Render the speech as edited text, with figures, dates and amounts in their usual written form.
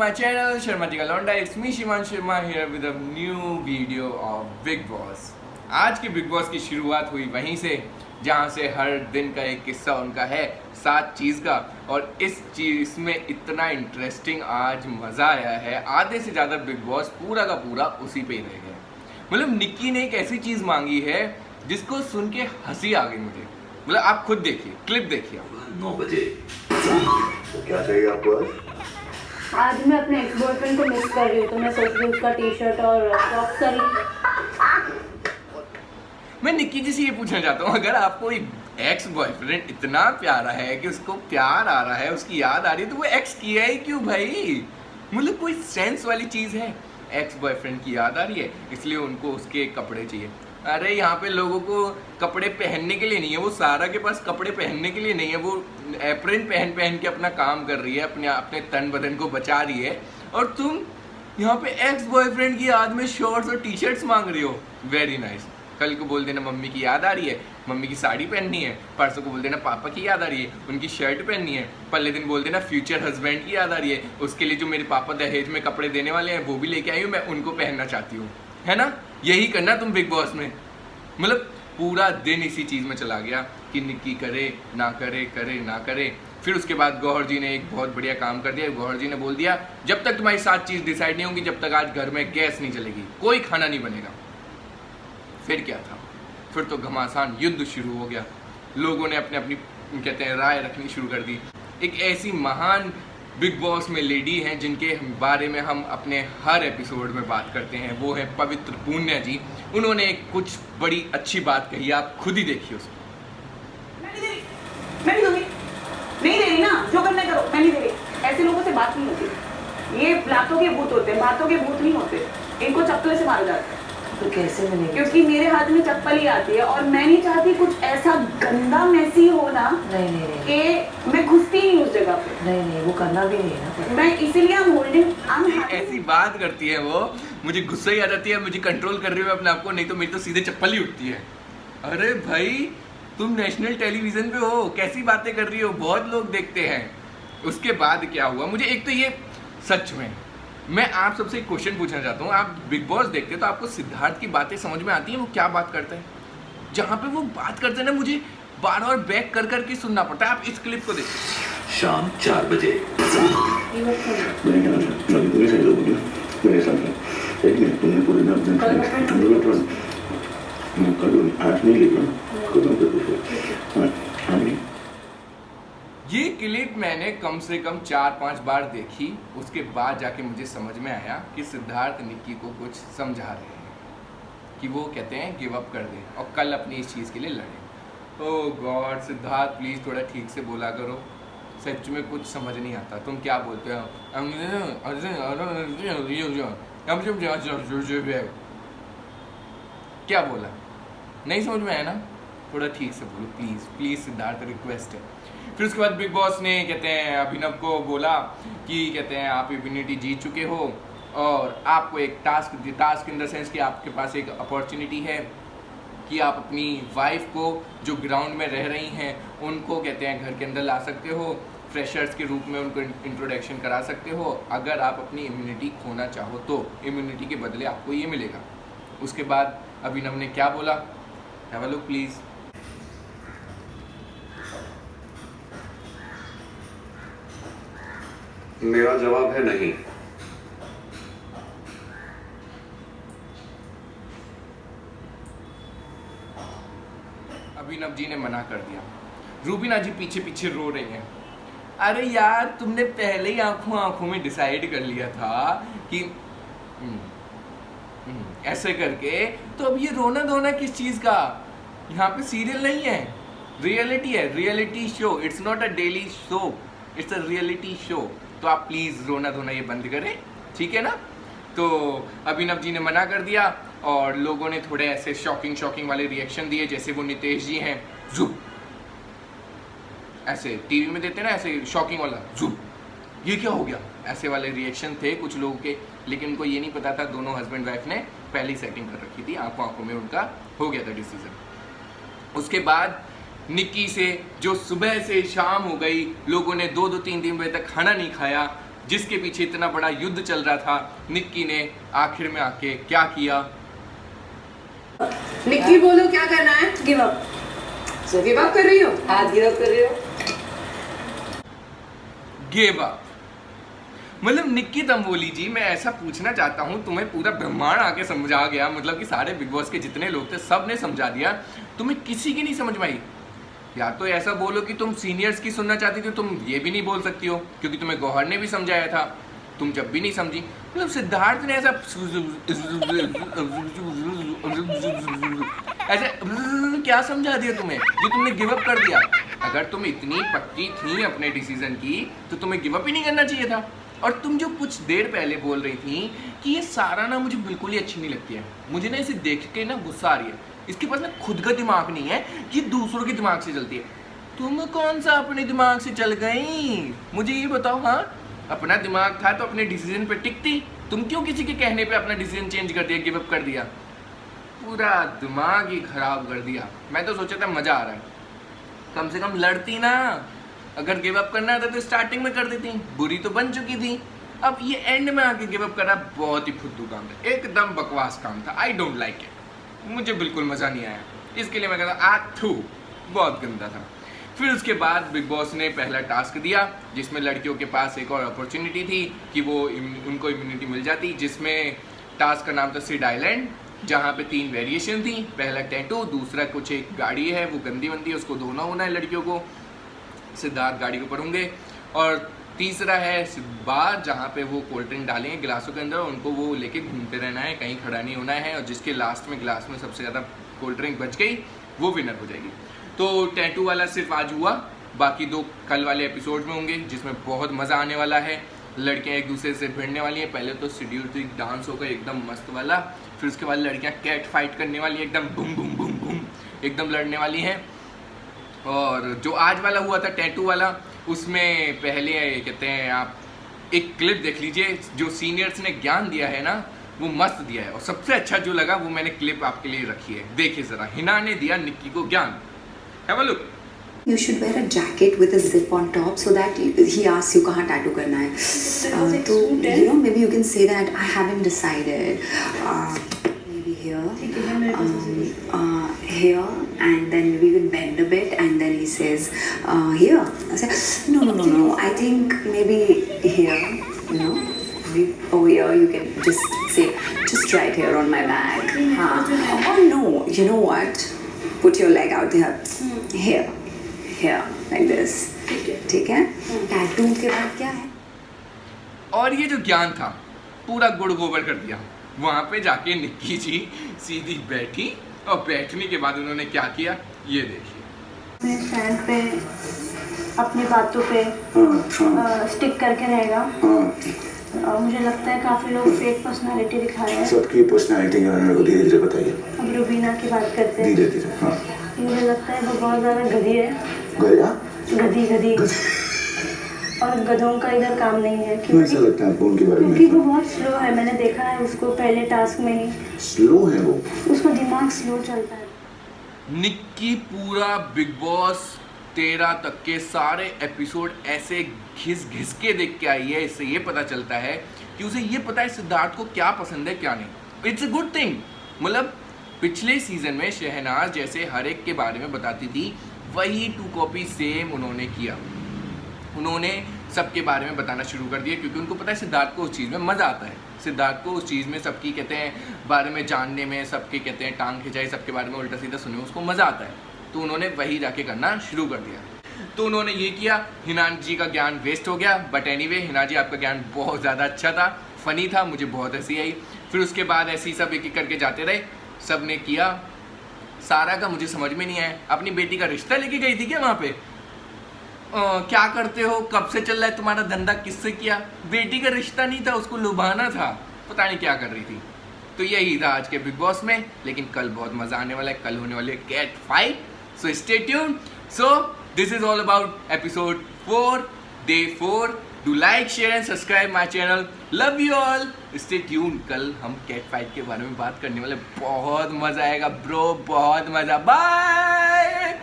my channel Sharma Ji Galonda. It's me Shivan Sharma here with a new video of Big Boss. आज की big boss की शुरुआत हुई वहीं से जहाँ से हर दिन का एक किस्सा उनका है 7 चीज़ का, और इस चीज़ में इतना इंटरेस्टिंग आज मज़ा आया है। आधे से ज़्यादा बिग बॉस पूरा का पूरा उसी पे ही रह गया। मतलब निक्की ने एक ऐसी चीज़ मांगी है जिसको सुन के हंसी आ गई मुझे। मतलब आप खुद देखिए, क्लिप देखिए। 9 बजे तो क्या चाहिए आपको? आज मैं अपने एक्स बॉयफ्रेंड को मिस कर रही हूँ, तो मैं सोच रही हूँ उसका टी शर्ट और सॉक्स खरीद। मैं निक्की जी से ये पूछना चाहता हूँ, अगर आपको एक एक्स बॉयफ्रेंड इतना प्यारा है कि उसको प्यार आ रहा है, उसकी याद आ रही है, तो वो एक्स किया ही क्यों भाई? मतलब कोई सेंस वाली चीज़ है? एक्स बॉयफ्रेंड की याद आ रही है इसलिए उनको उसके कपड़े चाहिए। अरे यहाँ पे लोगों को कपड़े पहनने के लिए नहीं है, वो सारा के पास कपड़े पहनने के लिए नहीं है, वो एप्रन पहन पहन के अपना काम कर रही है, अपने तन बदन को बचा रही है, और तुम यहाँ पे एक्स बॉयफ्रेंड की याद में शॉर्ट्स और टी शर्ट्स मांग रही हो। Very nice. कल को बोल देना मम्मी की याद आ रही है, मम्मी की साड़ी पहननी है। परसों को बोल देना पापा की याद आ रही है, उनकी शर्ट पहननी है। पहले दिन बोल देना फ्यूचर हस्बैंड की याद आ रही है, उसके लिए जो मेरे पापा दहेज में कपड़े देने वाले हैं वो भी लेके आई हूँ, मैं उनको पहनना चाहती हूँ। है ना? यही करना तुम बिग बॉस में। मतलब पूरा दिन इसी चीज़ में चला गया कि निक्की करे ना करे, करे ना करे। फिर उसके बाद गौहर जी ने एक बहुत बढ़िया काम कर दिया। गौहर जी ने बोल दिया जब तक तुम्हारी 7 चीज़ डिसाइड नहीं होंगी, जब तक आज घर में गैस नहीं चलेगी, कोई खाना नहीं बनेगा। फिर क्या था? फिर तो घमासान युद्ध शुरू हो गया। लोगों ने अपने अपनी कहते हैं राय रखनी शुरू कर दी। एक ऐसी महान बिग बॉस में लेडी हैं जिनके बारे में हम अपने हर एपिसोड में बात करते हैं, वो है पवित्र पुण्या जी। उन्होंने एक कुछ बड़ी अच्छी बात कही, आप खुद ही देखिए उसको। मैं नहीं दे रही ना, जो करना करो, मैं नहीं दे रही। ऐसे लोगों से बात नहीं होती। ये बातों के भूत होते हैं, बातों के भूत नहीं होते। इनको चप्पल से मारा जाता है। तो कैसे मिलेगी? क्योंकि मेरे हाथ में चप्पल ही आती है और मैं नहीं चाहती कुछ ऐसा गंदा मैसी हो ना कि मैं घुसती नहीं उस जगह पे। नहीं वो करना भी नहीं है ना। मैं इसीलिए ऐसी बात करती है वो, मुझे गुस्सा ही आ जाती है, मुझे कंट्रोल कर रही हूँ अपने आप को, नहीं तो मेरी तो सीधे चप्पल ही उठती है। अरे भाई तुम नेशनल टेलीविजन पे हो, कैसी बातें कर रही हो, बहुत लोग देखते हैं। उसके बाद क्या हुआ, मुझे एक तो ये सच में मैं आप सबसे एक क्वेश्चन पूछना चाहता हूँ। आप बिग बॉस देखते हो तो आपको सिद्धार्थ की बातें समझ में आती हैं? वो क्या बात करते हैं? जहाँ पे वो बात करते हैं ना, मुझे बार बार बैक कर करके सुनना पड़ता है। आप इस क्लिप को देखिए। शाम 4 बजे ये क्लिप मैंने कम से कम 4-5 बार देखी। उसके बाद जाके मुझे समझ में आया कि सिद्धार्थ निक्की को कुछ समझा रहे हैं कि वो कहते हैं गिव अप कर दे और कल अपनी इस चीज़ के लिए लड़े। ओह गॉड सिद्धार्थ प्लीज़ थोड़ा ठीक से बोला करो, सच में कुछ समझ नहीं आता। तुम क्या बोलते हो? क्या बोला? नहीं समझ में आया ना? थोड़ा ठीक से बोलो प्लीज़ प्लीज़ सिद्धार्थ, रिक्वेस्ट है। फिर उसके बाद बिग बॉस ने कहते हैं अभिनव को बोला कि कहते हैं आप इम्यूनिटी जीत चुके हो और आपको एक टास्क इन द सेंस कि आपके पास एक अपॉर्चुनिटी है कि आप अपनी वाइफ को जो ग्राउंड में रह रही हैं उनको कहते हैं घर के अंदर ला सकते हो, फ्रेशर्स के रूप में उनको इंट्रोडक्शन करा सकते हो। अगर आप अपनी इम्यूनिटी खोना चाहो तो इम्यूनिटी के बदले आपको ये मिलेगा। उसके बाद अभिनव ने क्या बोला? Have a look please. मेरा जवाब है नहीं। अभिनव जी ने मना कर दिया। रूबीना जी पीछे पीछे रो रही हैं। अरे यार तुमने पहले ही आंखों में डिसाइड कर लिया था कि ऐसे करके, तो अब ये रोना धोना किस चीज़ का? यहाँ पे सीरियल नहीं है, रियलिटी है, reality show. It's not a daily show, it's a reality show. तो आप प्लीज़ रोना धोना ये बंद करें, ठीक है ना? तो अभिनव जी ने मना कर दिया और लोगों ने थोड़े ऐसे शॉकिंग वाले रिएक्शन दिए, जैसे वो नितेश जी हैं जुप, ऐसे टीवी में देते ना ऐसे शॉकिंग वाला जुप, ये क्या हो गया, ऐसे वाले रिएक्शन थे कुछ लोगों के। लेकिन उनको ये नहीं पता था दोनों हस्बैंड वाइफ ने पहली सेटिंग कर रखी थी, आंखों में उनका हो गया था डिसीजन। उसके बाद निक्की से जो सुबह से शाम हो गई, लोगों ने 2-2 3-3 बजे तक खाना नहीं खाया, जिसके पीछे इतना बड़ा युद्ध चल रहा था, निक्की ने आखिर में आके क्या किया? निक्की बोलो क्या करना है? Give up. So give up कर रही हो? आज गिव अप कर रही हो? गिव अप मतलब निक्की तंबोली जी, मैं ऐसा पूछना चाहता हूँ, तुम्हें पूरा ब्रह्मांड आके समझा गया, मतलब कि सारे बिग बॉस के जितने लोग थे सब ने समझा दिया, तुम्हें किसी की नहीं समझ में आई? या तो ऐसा बोलो कि तुम सीनियर्स की सुनना चाहती थी, तुम ये भी नहीं बोल सकती हो क्योंकि तुम्हें गौहर ने भी समझाया था, तुम जब भी नहीं समझी। मतलब सिद्धार्थ ने ऐसा ऐसे क्या समझा दिया तुम्हें जो तुमने गिव अप कर दिया? अगर तुम इतनी पक्की थी अपने डिसीजन की तो तुम्हें गिव अप ही नहीं करना चाहिए था। और तुम जो कुछ देर पहले बोल रही थी कि ये सारा ना मुझे बिल्कुल ही अच्छी नहीं लगती है, मुझे ना इसे देख के ना गुस्सा आ रही है, इसके पास ना खुद का दिमाग नहीं है कि दूसरों के दिमाग से चलती है। तुम कौन सा अपने दिमाग से चल गई, मुझे ये बताओ। हाँ, अपना दिमाग था तो अपने डिसीजन पे टिकती, तुम क्यों किसी के कहने पे अपना डिसीजन चेंज कर दिया, गिव अप कर दिया? पूरा दिमाग ही खराब कर दिया। मैं तो सोचा था मजा आ रहा है, कम से कम लड़ती ना, अगर गिव अप करना था तो स्टार्टिंग में कर देती, बुरी तो बन चुकी थी। अब ये एंड में आके गिव अप करा, बहुत ही फुद्दू काम था, एकदम बकवास काम था। आई डोंट लाइक इट, मुझे बिल्कुल मजा नहीं आया, इसके लिए मैं कहता आथू, बहुत गंदा था। फिर उसके बाद बिग बॉस ने पहला टास्क दिया जिसमें लड़कियों के पास एक और अपॉर्चुनिटी थी कि वो उनको इम्यूनिटी मिल जाती, जिसमें टास्क का नाम था सिड आइलैंड, जहाँ पे 3 वेरिएशन थी। पहला टैटू, दूसरा कुछ एक गाड़ी है वो गंदी वंदी है उसको धोना होना है लड़कियों को, सिद्धार्थ गाड़ी के ऊपर होंगे, और तीसरा है बार जहाँ पे वो कोल्ड ड्रिंक डालेंगे गिलासों के अंदर, उनको वो लेके घूमते रहना है, कहीं खड़ा नहीं होना है, और जिसके लास्ट में गिलास में सबसे ज़्यादा कोल्ड ड्रिंक बच गई वो विनर हो जाएगी। तो टैटू वाला सिर्फ आज हुआ, बाकी 2 कल वाले एपिसोड में होंगे जिसमें बहुत मज़ा आने वाला है। लड़कियां एक दूसरे से भिड़ने वाली हैं, पहले तो शेड्यूल डांस होगा एकदम मस्त वाला, फिर उसके बाद लड़कियां कैट फाइट करने वाली हैं, एकदम बूम बूम बूम बूम एकदम लड़ने वाली हैं। और जो आज वाला हुआ था टैटू वाला, उसमें पहले कहते हैं आप एक क्लिप देख लीजिए, जो सीनियर्स ने ज्ञान दिया है ना वो मस्त दिया है, और सबसे अच्छा जो लगा वो मैंने क्लिप आपके लिए रखी है, देखिए ज़रा। हिना ने दिया निक्की को ज्ञान, have a look. You should wear a jacket with a zip on top so that he asks you कहाँ tattoo करना है. तो you know maybe you can say that I haven't decided. Maybe here, here, and then we will bend a bit, and then he says here. I say no. I think maybe here. You know, over here you can just say just right here on my back. Or no, you know what? Put your leg out there. Here. like this. ठीक है? Tattoo के बाद क्या है? और ये जो ज्ञान था पूरा गुड़ गोबर कर दिया। वहाँ पे जाके निक्की जी सीधी बैठी, और बैठने के बाद उन्होंने क्या किया ये देखिए। अपने स्टैंड पे अपनी बातों पे स्टिक करके रहेगा। और मुझे लगता है काफी लोग फेक पर्सनालिटी दिखा रहे हैं। सबकी पर्सनालिटी के बारे में धीरे धीरे बताइए। अब रुबीना की बात करते हैं। धीरे धीरे। हाँ। मुझे लगता है वो बहुत ज्यादा गधी है। गधी और गधों का इधर काम नहीं है। क्यों ऐसा लगता है आपको उनके बारे में? क्योंकि वो बहुत स्लो है, मैंने देखा है उसको पहले टास्क में ही। स्लो है वो? उसका दिमाग स्लो चलता है। निक्की पूरा बिग बॉस 13 तक के सारे एपिसोड ऐसे घिस के देख के आई है। इससे ये पता चलता है कि उसे ये पता है सिद्धार्थ को क्या पसंद है क्या नहीं। It's a good thing. मतलब पिछले सीजन में शहनाज जैसे हर एक के बारे में बताती थी, वही 2 कॉपी सेम उन्होंने किया। उन्होंने सबके बारे में बताना शुरू कर दिया क्योंकि उनको पता है सिद्धार्थ को उस चीज़ में मज़ा आता है। सिद्धार्थ को उस चीज़ में सबकी कहते हैं बारे में जानने में, सबके कहते हैं टांग खिंचाई, सबके बारे में उल्टा सीधा सुने, उसको मज़ा आता है। तो उन्होंने वही जाके करना शुरू कर दिया। तो उन्होंने ये किया। हिना जी का ज्ञान वेस्ट हो गया, बट एनीवे हिना जी आपका ज्ञान बहुत ज़्यादा अच्छा था, फ़नी था, मुझे बहुत हंसी आई। फिर उसके बाद ऐसे ही सब एक एक करके जाते रहे, सब ने किया। सारा का मुझे समझ में नहीं आया, अपनी बेटी का रिश्ता लेके गई थी क्या वहाँ पे? क्या करते हो, कब से चल रहा है तुम्हारा धंधा, किससे किया? बेटी का रिश्ता नहीं था, उसको लुभाना था, पता नहीं क्या कर रही थी। तो यही था आज के बिग बॉस में। लेकिन कल बहुत मज़ा आने वाला है, कल होने वाली है cat fight, so stay tune. So this is all about episode 4 day 4। Do like share and subscribe my channel. Love you all, stay tune. कल हम कैट फाइट के बारे में बात करने वाले, बहुत मज़ा आएगा ब्रो, बहुत मज़ा। बाय।